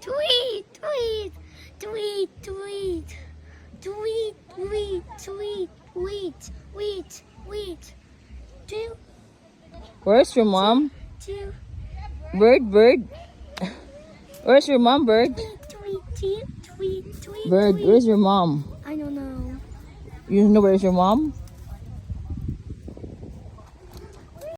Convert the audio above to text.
tweet, tweet, tweet, tweet, tweet, tweet, tweet, tweet, tweet, tweet. Two, Where's your mom? two, Bird, bird. Where's your mom, bird? tweet, tweet, tweet, tweet, Bird, tweet. where's your mom? I don't know. You know where's your mom?